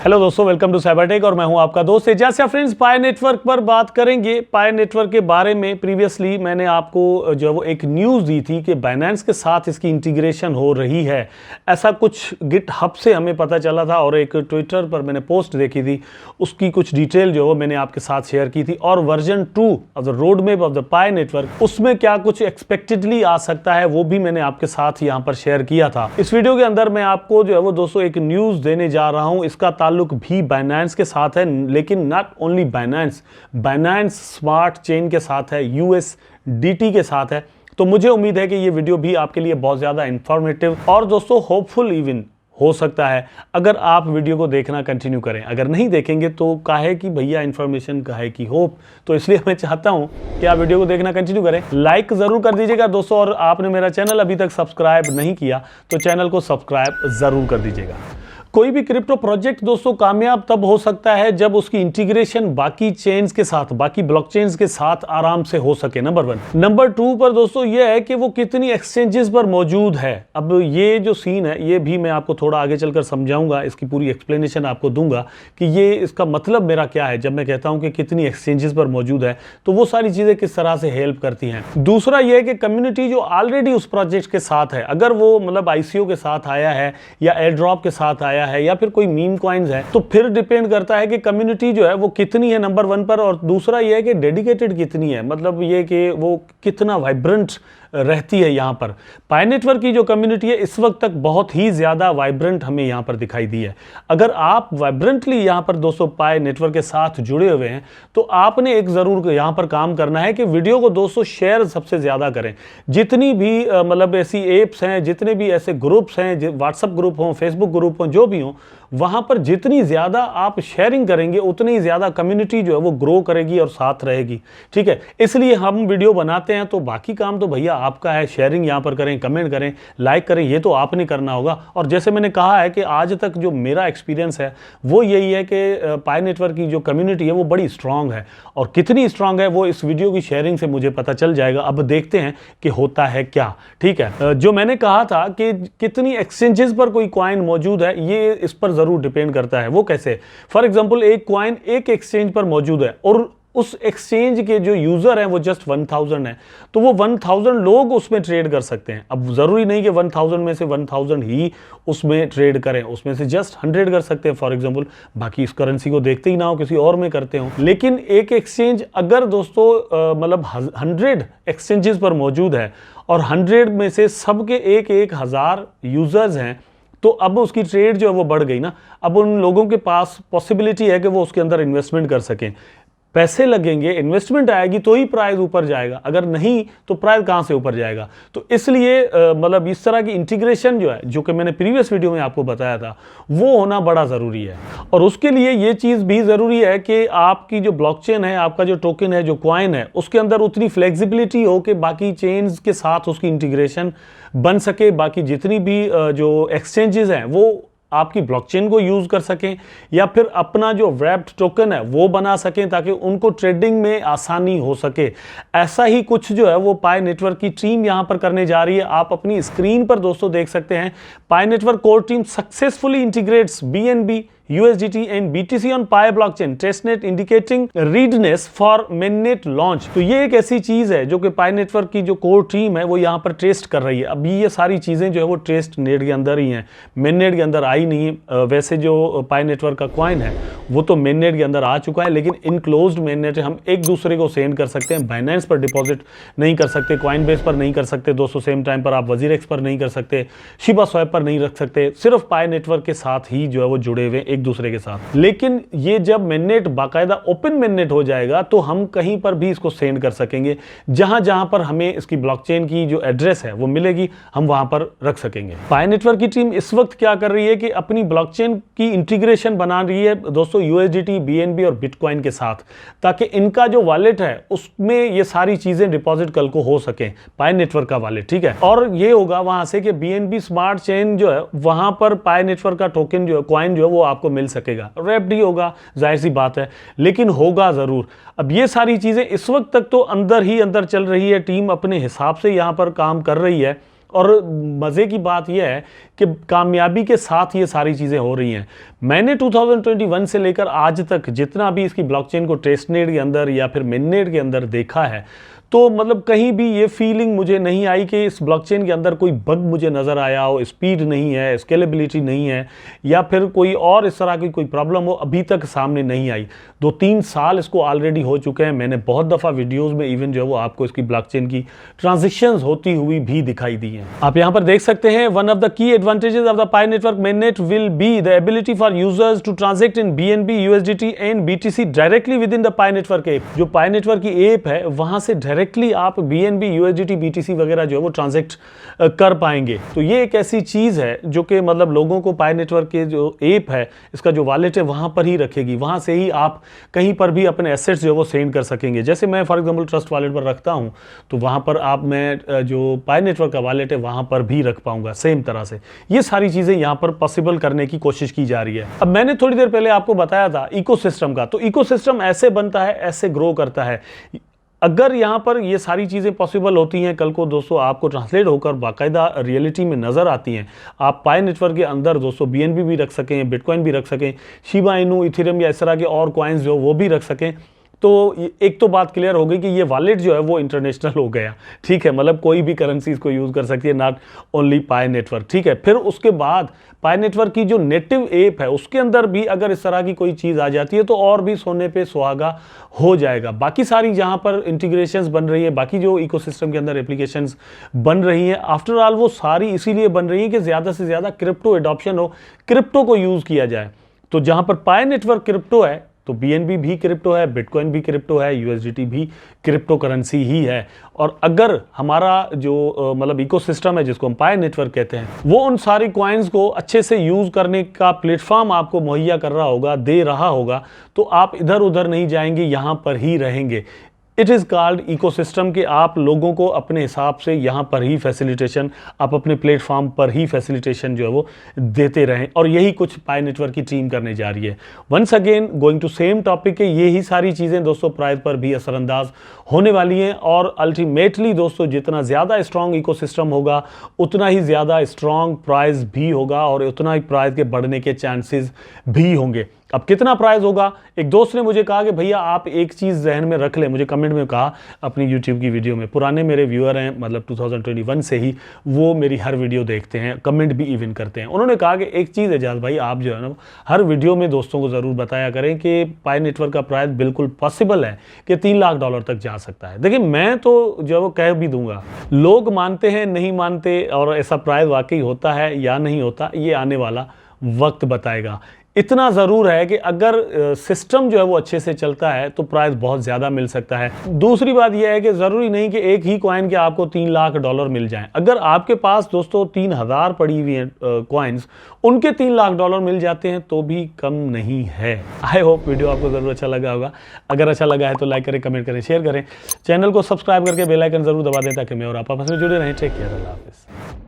Hello दोस्तों, welcome to Cybertech और मैं हूं आपका दोस्त एजाज। फ्रेंड्स, पाई नेटवर्क पर बात करेंगे। पाई नेटवर्क के बारे में प्रीवियसली मैंने आपको जो वो एक न्यूज़ दी थी कि बाइनेंस के साथ इसकी इंटीग्रेशन हो रही है। ऐसा कुछ गिटहब से हमें पता चला था और एक ट्विटर पर मैंने पोस्ट देखी थी, उसकी कुछ डिटेल जो वो मैंने आपके साथ शेयर की थी। और version 2 of the road map of the pi network, उसमें क्या कुछ एक्सपेक्टेडली आ सकता है वो भी मैंने आपके साथ यहाँ पर शेयर किया था। इस वीडियो के अंदर मैं आपको जो है वो दोस्तों एक न्यूज़ देने जा रहा हूँ। इसका ताल्लुक भी बाइनेंस के साथ है, लेकिन not only Binance smart chain के साथ है, USDT के साथ है। तो मुझे उम्मीद है कि ये वीडियो भी आपके लिए बहुत ज़्यादा इंफॉर्मेटिव और दोस्तों होपफुल इवन हो सकता है अगर आप वीडियो को देखना कंटिन्यू करें। अगर नहीं देखेंगे तो काहे कि भैया इन्फॉर्मेशन काहे की होप, तो इसलिए मैं चाहता हूं कि आप वीडियो को देखना कंटिन्यू करें। लाइक ज़रूर कर दीजिएगा दोस्तों, और आपने मेरा चैनल अभी तक सब्सक्राइब नहीं किया तो चैनल को सब्सक्राइब ज़रूर कर दीजिएगा। कोई भी क्रिप्टो प्रोजेक्ट दोस्तों कामयाब तब हो सकता है जब उसकी इंटीग्रेशन बाकी चेन्स के साथ, बाकी ब्लॉकचेन्स के साथ आराम से हो सके, नंबर 1। नंबर 2 पर दोस्तों यह है कि वो कितनी एक्सचेंजेस पर मौजूद है। अब ये जो सीन है ये भी मैं आपको थोड़ा आगे चलकर समझाऊंगा, इसकी पूरी एक्सप्लेनेशन आपको दूंगा कि ये इसका मतलब मेरा क्या है जब मैं कहता हूं कि कितनी एक्सचेंजेस पर मौजूद है, तो वो सारी चीज़ें किस तरह से हेल्प करती हैं। दूसरा यह है कि कम्युनिटी जो ऑलरेडी उस प्रोजेक्ट के साथ है, अगर वो मतलब ICO के साथ आया है या एयर ड्रॉप के साथ आया है या फिर कोई मीम कॉइन्स है, तो फिर डिपेंड करता है कि कम्युनिटी जो है वो कितनी है, नंबर 1 पर। और दूसरा ये है कि डेडिकेटेड कितनी है, मतलब ये कि वो कितना वाइब्रेंट रहती है। यहाँ पर पाई नेटवर्क की जो कम्युनिटी है इस वक्त तक बहुत ही ज़्यादा वाइब्रेंट हमें यहाँ पर दिखाई दी है। अगर आप वाइब्रेंटली यहाँ पर दोस्तों पाई नेटवर्क के साथ जुड़े हुए हैं तो आपने एक ज़रूर यहाँ पर काम करना है कि वीडियो को दोस्तों शेयर सबसे ज़्यादा करें। जितनी भी मतलब ऐसी एप्स हैं, जितने भी ऐसे ग्रुप्स हैं, व्हाट्सएप ग्रुप हों, फेसबुक ग्रुप हों, जो भी हों, वहाँ पर जितनी ज़्यादा आप शेयरिंग करेंगे उतनी ही ज़्यादा कम्युनिटी जो है वो ग्रो करेगी और साथ रहेगी। ठीक है, इसलिए हम वीडियो बनाते हैं। तो बाकी काम तो भैया आपका है, शेयरिंग यहाँ पर करें, कमेंट करें, लाइक करें, ये तो आपने करना होगा। और जैसे मैंने कहा है कि आज तक जो मेरा एक्सपीरियंस है वो यही है कि पाई नेटवर्क की जो कम्युनिटी है वो बड़ी स्ट्रांग है, और कितनी स्ट्रांग है वो इस वीडियो की शेयरिंग से मुझे पता चल जाएगा। अब देखते हैं कि होता है क्या। ठीक है, जो मैंने कहा था कि कितनी एक्सचेंजेस पर कोई कॉइन मौजूद है, ये इस पर जरूर डिपेंड करता है। वो कैसे? फॉर एग्जांपल एक कॉइन एक एक्सचेंज पर मौजूद है और उस एक्सचेंज के जो यूजर हैं वो जस्ट 1000 है, तो वो 1000 लोग उसमें ट्रेड कर सकते हैं। अब जरूरी नहीं कि 1000 में से 1000 ही उसमें ट्रेड करें, उसमें से जस्ट 100 कर सकते हैं फॉर एग्जांपल, बाकी इस करेंसी को देखते ही ना हो, किसी और में करते हो। लेकिन एक एक्सचेंज अगर दोस्तों मतलब 100 एक्सचेंजेस पर मौजूद है और 100 में से सबके एक 1000 यूजर्स हैं, तो अब उसकी ट्रेड जो है वो बढ़ गई ना। अब उन लोगों के पास पॉसिबिलिटी है कि वो उसके अंदर इन्वेस्टमेंट कर सकें। पैसे लगेंगे, इन्वेस्टमेंट आएगी तो ही प्राइस ऊपर जाएगा, अगर नहीं तो प्राइस कहाँ से ऊपर जाएगा। तो इसलिए मतलब इस तरह की इंटीग्रेशन जो है, जो कि मैंने प्रीवियस वीडियो में आपको बताया था, वो होना बड़ा ज़रूरी है। और उसके लिए ये चीज़ भी ज़रूरी है कि आपकी जो ब्लॉकचेन है, आपका जो टोकन है, जो कॉइन है, उसके अंदर उतनी फ्लेक्सिबिलिटी हो कि बाकी चेन्स के साथ उसकी इंटीग्रेशन बन सके। बाकी जितनी भी जो एक्सचेंजेस हैं वो आपकी ब्लॉकचेन को यूज कर सकें या फिर अपना जो रैप्ड टोकन है वो बना सकें, ताकि उनको ट्रेडिंग में आसानी हो सके। ऐसा ही कुछ जो है वो पाई नेटवर्क की टीम यहां पर करने जा रही है। आप अपनी स्क्रीन पर दोस्तों देख सकते हैं, Pi network core team successfully integrates BNB, USDT and BTC on Pi blockchain, testnet indicating readiness for mainnet launch। तो ये एक ऐसी चीज है जो कि पाई नेटवर्क की जो कोर टीम है वो यहाँ पर टेस्ट कर रही है। अभी ये सारी चीजें जो है वो टेस्ट नेट के अंदर ही हैं, मेननेट के अंदर आई नहीं है। वैसे जो पाई नेटवर्क का कॉइन है वो तो मेननेट के अंदर आ चुका है, लेकिन इनक्लोज्ड मेननेट है, हम एक दूसरे को सेंड कर सकते हैं। बाइनेंस पर डिपॉजिट नहीं कर सकते, कॉइन बेस पर नहीं कर सकते दोस्तों, सेम टाइम पर आप वजीरेक्स पर नहीं कर सकते, शिबा स्वैप पर नहीं रख सकते, सिर्फ पाई नेटवर्क के साथ ही जो है वो जुड़े हुए एक दूसरे के साथ। लेकिन ये जब मेननेट बाकायदा ओपन मेननेट हो जाएगा तो हम कहीं पर भी इसको सेंड कर सकेंगे, जहां जहां पर हमें इसकी ब्लॉकचेन की जो एड्रेस है वो मिलेगी, हम वहां पर रख सकेंगे। पाई नेटवर्क की टीम इस वक्त क्या कर रही है कि अपनी ब्लॉकचेन की इंटीग्रेशन बना रही है दोस्तों USDT, BNB और बिटकॉइन के साथ, ताकि इनका जो वॉलेट है उसमें ये सारी चीजें डिपॉजिट कल को हो सके, पाई नेटवर्क का वॉलेट। ठीक है, और ये होगा वहां से कि BNB स्मार्ट चेन जो है वहां पर पाई नेटवर्क का टोकन जो है, कॉइन जो है वो आपको मिल सकेगा। रैप्ड ही होगा, जाहिर सी बात है, लेकिन होगा जरूर। अब ये सारी चीजें इस वक्त तक तो अंदर ही अंदर चल रही है, टीम अपने हिसाब से यहां पर काम कर रही है। और मज़े की बात यह है कि कामयाबी के साथ ये सारी चीज़ें हो रही हैं। मैंने 2021 से लेकर आज तक जितना भी इसकी ब्लॉकचेन को टेस्टनेट के अंदर या फिर मिननेट के अंदर देखा है, तो मतलब कहीं भी ये फीलिंग मुझे नहीं आई कि इस ब्लॉकचेन के अंदर कोई बग मुझे नज़र आया हो, स्पीड नहीं है, स्केलेबिलिटी नहीं है, या फिर कोई और इस तरह की कोई प्रॉब्लम हो, अभी तक सामने नहीं आई। 2-3 साल इसको ऑलरेडी हो चुके हैं। मैंने बहुत दफ़ा वीडियोस में इवन जो है वो आपको इसकी ब्लॉकचेन की ट्रांजेक्शंस होती हुई भी दिखाई दी हैं। आप यहाँ पर देख सकते हैं, one of the key advantages of the pi network mainnet will be the ability for users to transact in BNB, USDT and BTC directly within the Pi Network app। जो Pi Network की app है वहां से directly आप BNB, USDT, BTC वगैरह जो है वो ट्रांजैक्ट कर पाएंगे। तो ये एक ऐसी चीज है जो कि मतलब लोगों को Pi Network के जो ऐप है, इसका जो वॉलेट है वहां पर ही रखेगी। वहां से ही आप कहीं पर भी अपने एसेट्स जो है वो सेंड कर सकेंगे। जैसे मैं फॉर एग्जांपल ट्रस्ट वॉलेट पर रखता हूं, तो वहां पर आप मैं जो Pi Network का वॉलेट है वहां पर भी रख पाऊंगा सेम तरह से। ये सारी चीजें यहां पर पॉसिबल करने की कोशिश की जा रही है। अब मैंने थोड़ी देर पहले आपको बताया था इकोसिस्टम का, तो इकोसिस्टम ऐसे बनता है, ऐसे ग्रो करता है। अगर यहाँ पर ये सारी चीज़ें पॉसिबल होती हैं, कल को दोस्तों आपको ट्रांसलेट होकर बाकायदा रियलिटी में नज़र आती हैं, आप पाई नेटवर्क के अंदर दोस्तों BNB भी रख सकें, बिटकॉइन भी रख सकें, शिबा इनू, इथेरियम या इस तरह के और कॉइन्स जो वो भी रख सकें, तो एक तो बात क्लियर हो गई कि ये वॉलेट जो है वो इंटरनेशनल हो गया। ठीक है, मतलब कोई भी करेंसी इसको यूज़ कर सकती है, नॉट ओनली पाई नेटवर्क। ठीक है, फिर उसके बाद पाई नेटवर्क की जो नेटिव ऐप है उसके अंदर भी अगर इस तरह की कोई चीज़ आ जाती है तो और भी सोने पे सुहागा हो जाएगा। बाकी सारी जहाँ पर इंटीग्रेशंस बन रही है, बाकी जो इकोसिस्टम के अंदर एप्लीकेशंस बन रही हैं, आफ्टर ऑल वो सारी इसीलिए बन रही है कि ज़्यादा से ज़्यादा क्रिप्टो एडॉप्शन हो, क्रिप्टो को यूज़ किया जाए। तो जहाँ पर पाई नेटवर्क क्रिप्टो है तो BNB भी क्रिप्टो है, बिटकॉइन भी क्रिप्टो है, USDT भी क्रिप्टो करेंसी ही है। और अगर हमारा जो मतलब इकोसिस्टम है जिसको हम पाई नेटवर्क कहते हैं, वो उन सारी कॉइन्स को अच्छे से यूज़ करने का प्लेटफॉर्म आपको मुहैया कर रहा होगा, दे रहा होगा, तो आप इधर उधर नहीं जाएंगे, यहाँ पर ही रहेंगे। इट इज़ कॉल्ड इकोसिस्टम कि आप लोगों को अपने हिसाब से यहाँ पर ही फैसिलिटेशन, आप अपने प्लेटफॉर्म पर ही फैसिलिटेशन जो है वो देते रहें, और यही कुछ पाई नेटवर्क की टीम करने जा रही है। Once again going to same topic है, यही सारी चीज़ें दोस्तों प्राइस पर भी असरअंदाज होने वाली हैं, और अल्टीमेटली दोस्तों जितना ज़्यादा स्ट्रॉन्ग इकोसिस्टम होगा उतना ही ज़्यादा स्ट्रॉन्ग प्राइस भी होगा, और उतना ही प्राइस के बढ़ने के चांसेस भी होंगे। अब कितना प्राइस होगा, एक दोस्त ने मुझे कहा कि भैया आप एक चीज़ जहन में रख लें, मुझे कमेंट में कहा अपनी YouTube की वीडियो में, पुराने मेरे व्यूअर हैं, मतलब 2021 से ही वो मेरी हर वीडियो देखते हैं, कमेंट भी इवन करते हैं। उन्होंने कहा कि एक चीज़ एजाज भाई, आप जो है ना हर वीडियो में दोस्तों को ज़रूर बताया करें कि पाई नेटवर्क का प्राइस बिल्कुल पॉसिबल है कि $3 लाख तक जा सकता है। देखिए मैं तो जो वो कह भी दूंगा, लोग मानते हैं नहीं मानते, और ऐसा प्राइस वाकई होता है या नहीं होता, ये आने वाला वक्त बताएगा। इतना ज़रूर है कि अगर सिस्टम जो है वो अच्छे से चलता है तो प्राइस बहुत ज़्यादा मिल सकता है। दूसरी बात यह है कि ज़रूरी नहीं कि एक ही कॉइन के आपको $3 लाख मिल जाएं। अगर आपके पास दोस्तों 3000 पड़ी हुई हैं कॉइन्स, उनके $3 लाख मिल जाते हैं तो भी कम नहीं है। आई होप वीडियो आपको ज़रूर अच्छा लगा होगा। अगर अच्छा लगा है तो लाइक करें, कमेंट करें, शेयर करें, चैनल को सब्सक्राइब करके बेल आइकन ज़रूर दबा दें ताकि मैं और आप आपस में जुड़े रहें। टेक केयर, अल्लाह हाफिज़।